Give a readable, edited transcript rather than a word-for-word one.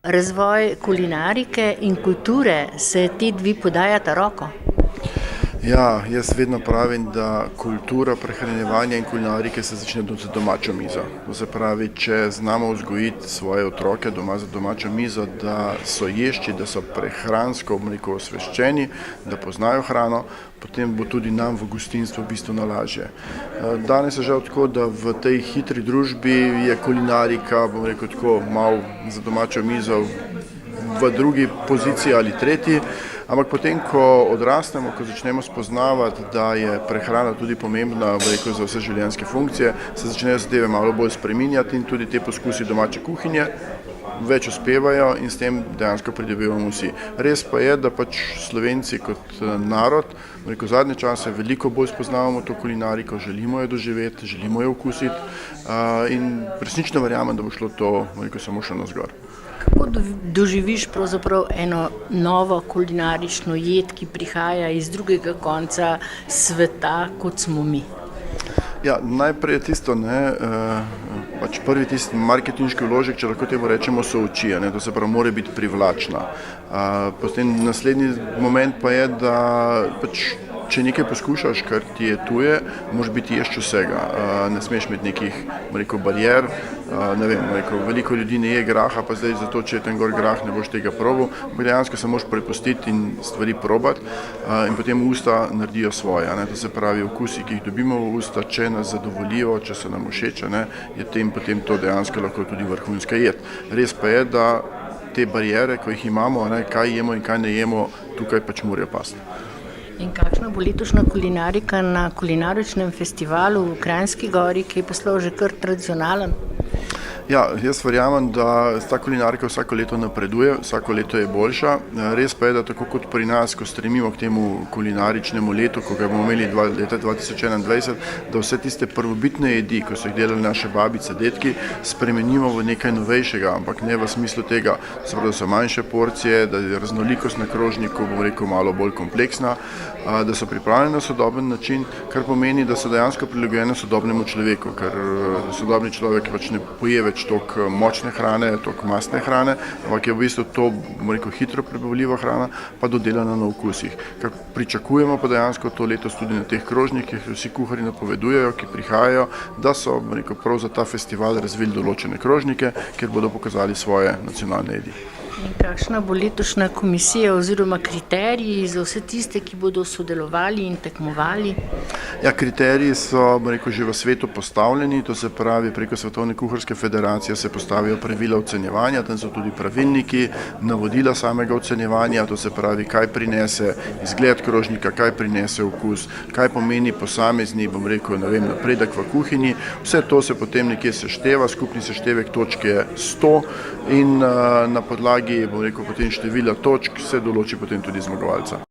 Razvoj kulinarike in kulture, se ti dve podajata roko? Ja, jaz vedno pravim, da kultura prehranjevanja in kulinarike se začne za domačo mizo. To se pravi, če znamo vzgojiti svoje otroke doma za domačo mizo, da so ješči, da so prehransko osveščeni, da poznajo hrano, potem bo tudi nam v gostinstvu bistveno lažje. Danes je žal tako, da v tej hitri družbi je kulinarika, tako malo za domačo mizo v drugi poziciji ali tretji, ampak potem, ko odrastemo, ko začnemo spoznavati, da je prehrana tudi pomembna za vse življenjske funkcije, se začnejo zadeve malo bolj spreminjati in tudi te poskusi domače kuhinje več uspevajo in s tem dejansko pridobivamo vsi. Res pa je, da Slovenci kot narod, zadnje čase veliko bolj spoznavamo to kulinariko, želimo jo doživeti, želimo jo okusiti in resnično verjamem, da bo šlo to samo še navzgor. Kako doživiš pravzaprav eno novo kulinarično jed, ki prihaja iz drugega konca sveta, kot smo mi? Ja, najprej je tisto, prvi tisti marketinški vložek, če lahko temu rečemo, so oči, to se pravi, mora biti privlačna. Potem naslednji moment pa je, da če nekaj poskušaš, kar ti je tuje, moraš biti ješč vsega. Ne smeš imeti nekih, barijer, veliko ljudi ne je graha, pa zdaj zato, če je ten gor grah, ne boš tega probal, dejansko se moraš prepustiti in stvari probati in potem usta naredijo svoje. To se pravi, okusi, ki jih dobimo v usta, če nas zadovoljijo, če se nam všeč, je potem to dejansko lahko tudi vrhunska jed. Res pa je, da te barijere, ko jih imamo, kaj jemo in kaj ne jemo, tukaj morajo pasti. In kakšna bo letošnja kulinarika na kulinaričnem festivalu v Kranjski Gori, ki je postal že kar tradicionalen? Ja, jaz verjamem, da ta kulinarika vsako leto napreduje, vsako leto je boljša. Res pa je, da tako kot pri nas, ko stremimo k temu kulinaričnemu letu, ko ga bomo imeli leta 2021, da vse tiste prvobitne jedi, ko so jih delali naše babice, dedki, spremenimo v nekaj novejšega, ampak ne v smislu tega, da so manjše porcije, da je raznolikost na krožniku, malo bolj kompleksna, da so pripravljene na sodoben način, kar pomeni, da so dejansko prilagojene sodobnemu človeku, ker sodobni človek ne poje več toliko močne hrane, toliko mastne hrane, ampak je v bistvu to, hitro prebavljiva hrana, pa dodelana na okusih. Kar pričakujemo pa dejansko to letos tudi na teh krožnikih, vsi kuharji napovedujejo, ki prihajajo, da so prav za ta festival razvili določene krožnike, kjer bodo pokazali svoje nacionalne jedi. In kakšna bo letošnja komisija oziroma kriteriji za vse tiste, ki bodo sodelovali in tekmovali? Ja, kriteriji so, že v svetu postavljeni, to se pravi, preko Svetovne kuharske federacije se postavijo pravila ocenjevanja, tam so tudi pravilniki, navodila samega ocenjevanja, to se pravi, kaj prinese izgled krožnika, kaj prinese okus, kaj pomeni posamezni, napredek v kuhinji. Vse to se potem nekje sešteva, skupni seštevek točk je 100 in na podlagi potem števila točk se določi potem tudi zmagovalca.